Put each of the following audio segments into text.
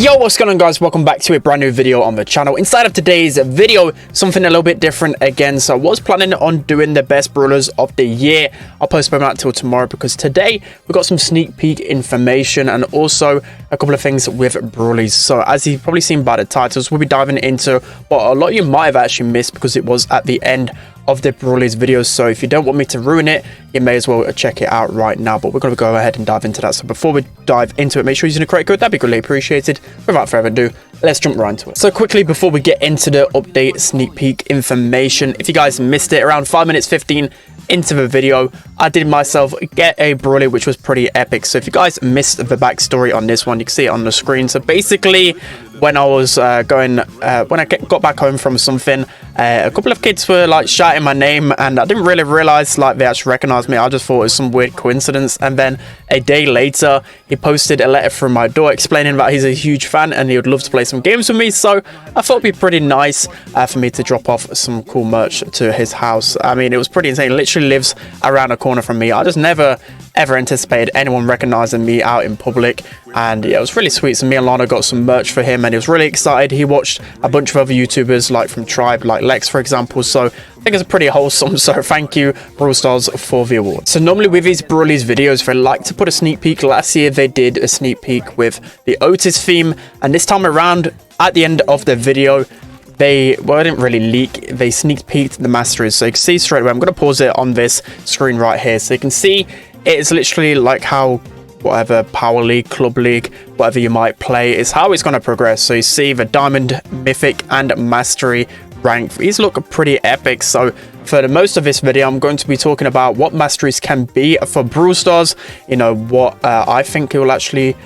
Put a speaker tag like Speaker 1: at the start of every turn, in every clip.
Speaker 1: Yo, what's going on, guys? Welcome back to a brand new video on the channel. Inside of today's video, something a little bit different again. So I was planning on doing the best brawlers of the year. I'll postpone that till tomorrow because today we've got some sneak peek information and also a couple of things with Brawlies. So as you've probably seen by the titles, we'll be diving into what a lot of you might have actually missed because it was at the end of the Brawlies videos. So if you don't want me to ruin it, you may as well check it out right now. But we're going to go ahead and dive into that. So before we dive into it, make sure you're using a correct code. That'd be greatly appreciated. Without further ado, let's jump right into it. So quickly, before we get into the update sneak peek information, if you guys missed it, around 5 minutes 15 into the video, I did myself get a Brawly, which was pretty epic. So if you guys missed the backstory on this one, you can see it on the screen. So basically, when I was when I got back home from something, a couple of kids were like shouting my name, and I didn't really realize like they actually recognized me. I just thought it was some weird coincidence. And then a day later, he posted a letter through my door explaining that he's a huge fan and he would love to play some games with me. So I thought it'd be pretty nice for me to drop off some cool merch to his house. I mean, it was pretty insane. He literally lives around the corner from me. I just never ever anticipated anyone recognizing me out in public, and yeah, it was really sweet. So me and Lana got some merch for him and he was really excited. He watched a bunch of other YouTubers like from Tribe, like Lex for example, so I think it's pretty wholesome. So thank you Brawl Stars for the award. So normally with these Brawlies videos, they like to put a sneak peek. Last year they did a sneak peek with the Otis theme, and this time around at the end of the video they didn't really leak, they sneak peeked the Masteries. So you can see straight away, I'm going to pause it on this screen right here, so you can see it's literally like how whatever Power League, Club League, whatever you might play, is how it's going to progress. So you see the Diamond, Mythic and Mastery rank. These look pretty epic. So for the most of this video, I'm going to be talking about what Masteries can be for Brawl Stars. You know, what I think it will actually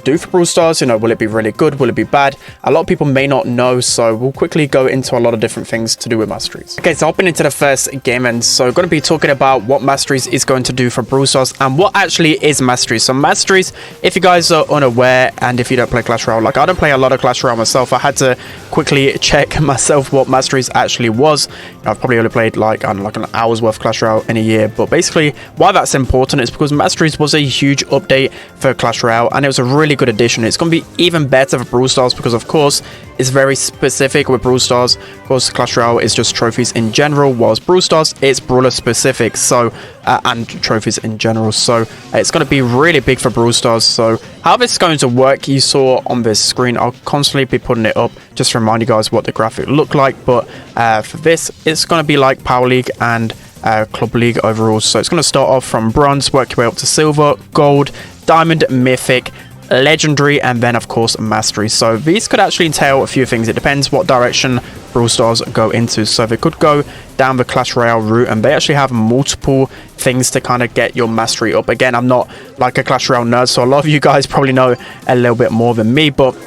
Speaker 1: do for Brawl Stars. You know, will it be really good? Will it be bad? A lot of people may not know, so we'll quickly go into a lot of different things to do with Masteries. Okay, so hopping into the first game, and so going to be talking about what Masteries is going to do for Brawl Stars and what actually is Masteries. So Masteries, if you guys are unaware and if you don't play Clash Royale, like I don't play a lot of Clash Royale myself, I had to quickly check myself what Masteries actually was. You know, I've probably only played like, I don't know, like an hour's worth of Clash Royale in a year, but basically why that's important is because Masteries was a huge update for Clash Royale and it was a really good addition. It's going to be even better for Brawl Stars because of course it's very specific with Brawl Stars. Of course Clash Royale is just trophies in general, whilst Brawl Stars it's brawler specific, so and trophies in general, so it's going to be really big for Brawl Stars. So how this is going to work, you saw on this screen, I'll constantly be putting it up just to remind you guys what the graphic look like, but for this it's going to be like Power League and Club League overall. So it's going to start off from bronze, work your way up to silver, gold, diamond, mythic, legendary, and then of course mastery. So these could actually entail a few things. It depends what direction Brawl Stars go into. So they could go down the Clash Royale route and they actually have multiple things to kind of get your mastery up. Again, I'm not like a Clash Royale nerd, so a lot of you guys probably know a little bit more than me, but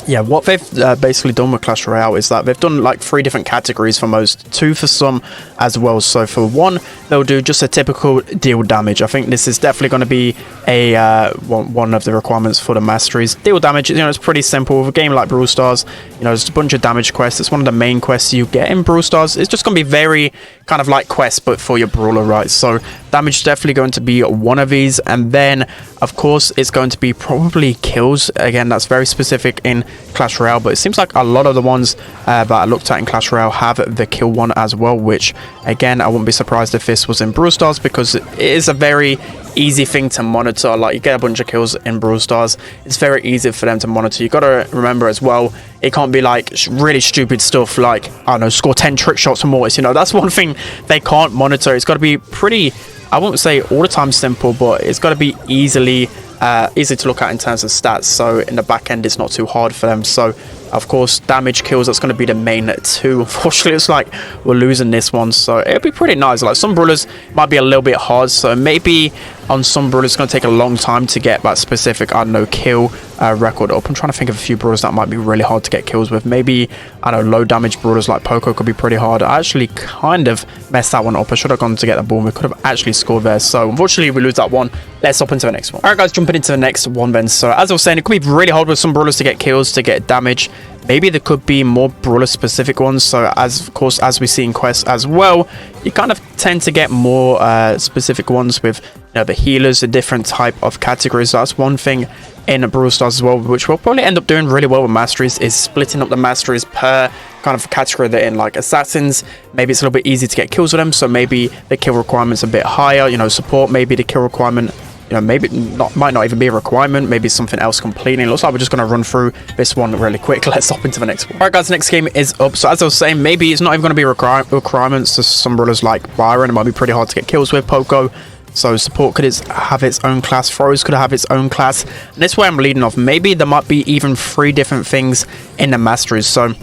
Speaker 1: yeah, what they've basically done with Clash Royale is that they've done like 3 different categories for most, 2 for some as well. So for one, they'll do just a typical deal damage. I think this is definitely going to be a one of the requirements for the Masteries. Deal damage, you know, it's pretty simple. With a game like Brawl Stars, you know, there's a bunch of damage quests. It's one of the main quests you get in Brawl Stars. It's just going to be very kind of like quests, but for your brawler, right? So damage is definitely going to be one of these. And then, of course, it's going to be probably kills. Again, that's very specific in Clash Royale, but it seems like a lot of the ones that I looked at in Clash Royale have the kill one as well, which again, I wouldn't be surprised if this was in Brawl Stars because it is a very easy thing to monitor. Like you get a bunch of kills in Brawl Stars, it's very easy for them to monitor. You got to remember as well, it can't be like really stupid stuff like, I don't know, score 10 trick shots or more. You know, that's one thing they can't monitor. It's got to be pretty, I won't say all the time simple, but it's got to be easy to look at in terms of stats. So in the back end, it's not too hard for them. So of course, damage, kills, that's going to be the main 2. Unfortunately, it's like we're losing this one, so it'll be pretty nice. Like some brawlers might be a little bit hard, so maybe on some brawlers it's going to take a long time to get that specific, I don't know, kill record up. I'm trying to think of a few brawlers that might be really hard to get kills with. Maybe, I don't know, low damage brawlers like Poco could be pretty hard. I actually kind of messed that one up. I should have gone to get the ball. We could have actually scored there, so unfortunately we lose that one. Let's hop into the next one. Alright guys, jumping into the next one then. So as I was saying, it could be really hard with some brawlers to get kills, to get damage. Maybe there could be more brawler specific ones. So as of course, as we see in quests as well, you kind of tend to get more specific ones with, you know, the healers, a different type of categories. So that's one thing in Brawl Stars as well, which we'll probably end up doing really well with Masteries, is splitting up the Masteries per kind of category they're in. Like assassins, maybe it's a little bit easy to get kills with them, so maybe the kill requirement's a bit higher. You know, support, maybe the kill requirement, you know, maybe might not even be a requirement, maybe something else completely. It looks like we're just going to run through this one really quick. Let's hop into the next one. All right, guys, the next game is up. So as I was saying, maybe it's not even going to be requirements to some brawlers like Byron. It might be pretty hard to get kills with Poco. So support could have its own class, throws could have its own class, and this way I'm leading off. Maybe there might be even 3 different things in the Masteries. So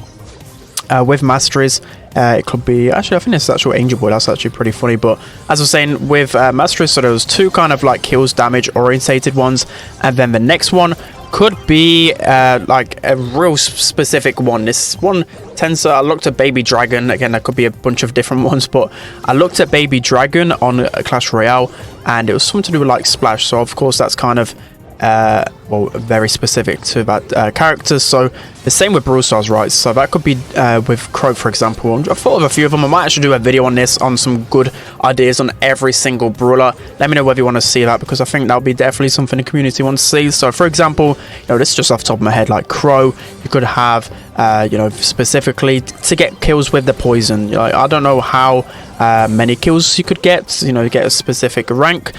Speaker 1: with Masteries, it could be, actually I think it's actual Angel Boy, that's actually pretty funny. But as I was saying, with Masteries, so there was 2 kind of like kills damage orientated ones, and then the next one could be like a real specific one. This one tends to, I looked at Baby Dragon, again there could be a bunch of different ones, but I looked at Baby Dragon on Clash Royale, and it was something to do with like Splash. So of course that's kind of well, very specific to that character. So the same with Brawl Stars, right? So that could be with Crow, for example. I thought of a few of them. I might actually do a video on this, on some good ideas on every single brawler. Let me know whether you want to see that, because I think that would be definitely something the community wants to see. So for example, you know, this is just off the top of my head, like Crow, you could have you know, specifically to get kills with the poison. You know, I don't know how many kills you could get, you know, get a specific rank.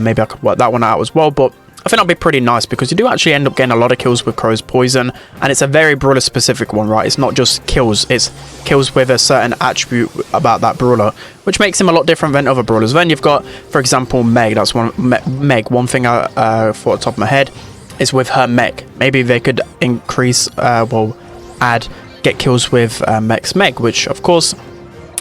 Speaker 1: Maybe I could work that one out as well, but I think that'll be pretty nice, because you do actually end up getting a lot of kills with Crow's poison, and it's a very brawler specific one, right? It's not just kills, it's kills with a certain attribute about that brawler, which makes him a lot different than other brawlers. Then you've got, for example, Meg. That's one. Meg, one thing I thought at the top of my head is with her Meg. Maybe they could increase, well, get kills with Meg's Meg, which of course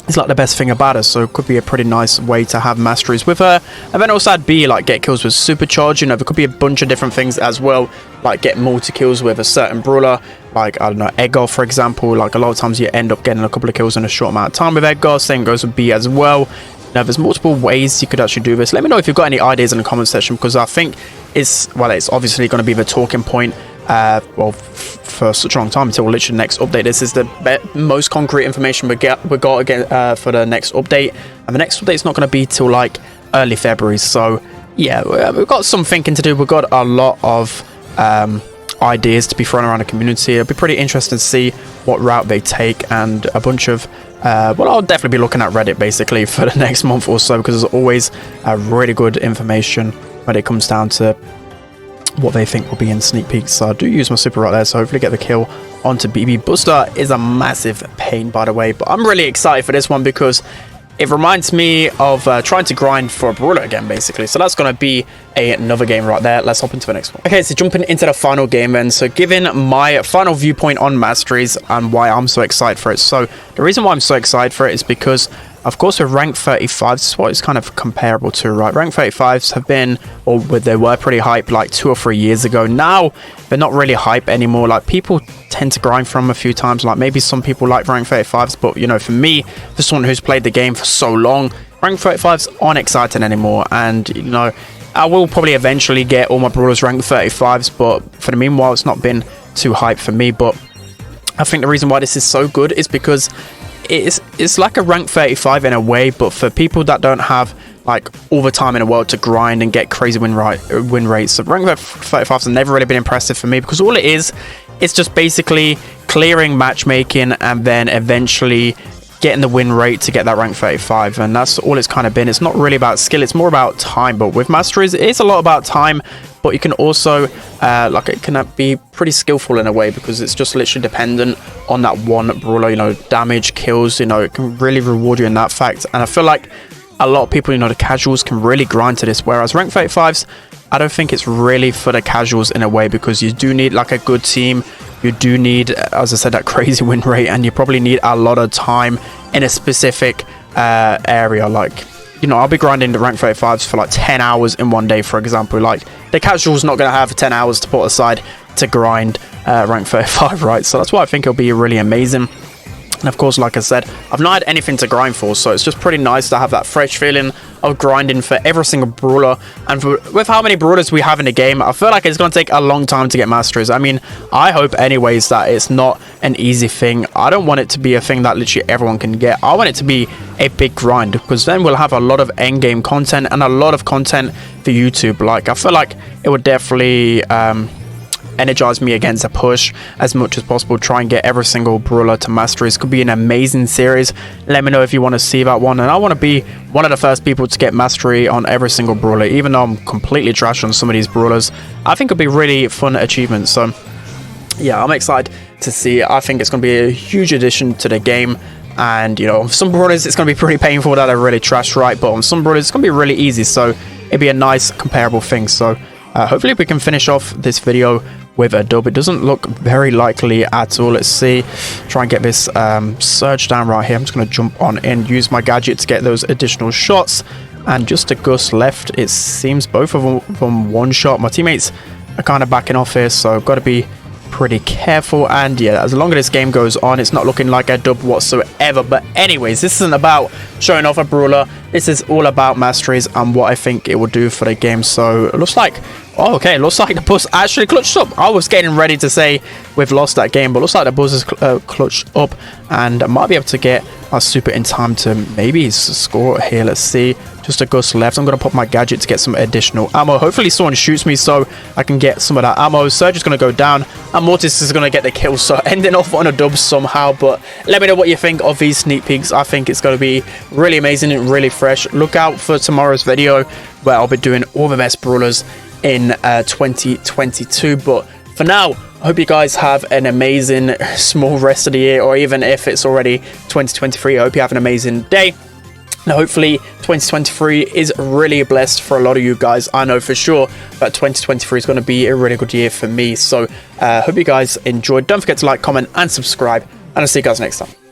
Speaker 1: is like the best thing about her. So it could be a pretty nice way to have Masteries with her. And then also add B, like get kills with Supercharge. You know, there could be a bunch of different things as well, like get multi-kills with a certain brawler, like, I don't know, Edgar, for example. Like a lot of times you end up getting a couple of kills in a short amount of time with Edgar. Same goes with B as well. Now there's multiple ways you could actually do this. Let me know if you've got any ideas in the comment section, because I think it's, well, it's obviously going to be the talking point well, for such a long time, until literally the next update. This is the most concrete information we got again for the next update, and the next update is not going to be till like early February. So yeah, we've got some thinking to do. We've got a lot of ideas to be thrown around the community. It'll be pretty interesting to see what route they take, and a bunch of well, I'll definitely be looking at Reddit basically for the next month or so, because there's always really good information when it comes down to what they think will be in sneak peeks. So I do use my super right there, so hopefully get the kill onto BB. Buster is a massive pain, by the way, but I'm really excited for this one because it reminds me of trying to grind for a brawler again, basically. So that's going to be another game right there. Let's hop into the next one. Okay, so jumping into the final game then. So giving my final viewpoint on Masteries and why I'm so excited for it. So the reason why I'm so excited for it is because, of course, with rank 35, this is what it's kind of comparable to, right? Rank 35s have been, or they were pretty hype like 2 or 3 years ago. Now, they're not really hype anymore. Like, people tend to grind from them a few times. Like, maybe some people like rank 35s, but, you know, for me, for someone who's played the game for so long, rank 35s aren't exciting anymore. And, you know, I will probably eventually get all my brawlers rank 35s, but for the meanwhile, it's not been too hype for me. But I think the reason why this is so good is because it's like a rank 35 in a way, but for people that don't have like all the time in the world to grind and get crazy win rates. So rank 35s have never really been impressive for me, because all it is, it's just basically clearing matchmaking and then eventually getting the win rate to get that rank 35, and that's all it's kind of been. It's not really about skill, it's more about time. But with Masteries, it is a lot about time, but you can also like, it can be pretty skillful in a way, because it's just literally dependent on that one brawler, you know, damage, kills, you know, it can really reward you in that fact. And I feel like a lot of people, you know, the casuals can really grind to this, whereas rank 35s, I don't think it's really for the casuals in a way, because you do need like a good team. You do need, as I said, that crazy win rate, and you probably need a lot of time in a specific area. Like, you know, I'll be grinding the rank 35s for like 10 hours in one day, for example. Like, the casual's not going to have 10 hours to put aside to grind rank 35, right? So that's why I think it'll be really amazing. And of course, like I said, I've not had anything to grind for, so it's just pretty nice to have that fresh feeling of grinding for every single brawler. And with how many brawlers we have in the game, I feel like it's going to take a long time to get masteries. I mean, I hope anyways that it's not an easy thing. I don't want it to be a thing that literally everyone can get. I want it to be a big grind, because then we'll have a lot of endgame content and a lot of content for YouTube. Like, I feel like it would definitely energize me against a push as much as possible, try and get every single brawler to masteries. Could be an amazing series. Let me know if you want to see that one, and I want to be one of the first people to get mastery on every single brawler, even though I'm completely trash on some of these brawlers. I think it'd be really fun achievements. So yeah, I'm excited to see it. I think it's going to be a huge addition to the game. And you know, on some brawlers it's going to be pretty painful that are really trash, right? But on some brawlers it's going to be really easy, so it'd be a nice comparable thing. So hopefully we can finish off this video with a dub. It doesn't look very likely at all. Let's see, try and get this surge down right here. I'm just going to jump on in, use my gadget to get those additional shots, and just a Gus left. It seems both of them one shot. My teammates are kind of backing off here, so I've got to be pretty careful. And yeah, as long as this game goes on, it's not looking like a dub whatsoever. But anyways, this isn't about showing off a brawler. This is all about masteries and what I think it will do for the game. So it looks like, oh, okay, looks like the buzz actually clutched up. I was getting ready to say we've lost that game, but looks like the buzz is clutched up, and I might be able to get our super in time to maybe score here. Let's see, just a Gus left. I'm going to pop my gadget to get some additional ammo. Hopefully someone shoots me so I can get some of that ammo. Surge is going to go down, and Mortis is going to get the kill, so ending off on a dub somehow. But let me know what you think of these sneak peeks. I think it's going to be really amazing and really fresh. Look out for tomorrow's video where I'll be doing all the best brawlers in 2022. But for now, I hope you guys have an amazing small rest of the year, or even if it's already 2023, I hope you have an amazing day. Now, hopefully 2023 is really blessed for a lot of you guys. I know for sure that 2023 is going to be a really good year for me. So hope you guys enjoyed. Don't forget to like, comment and subscribe, and I'll see you guys next time.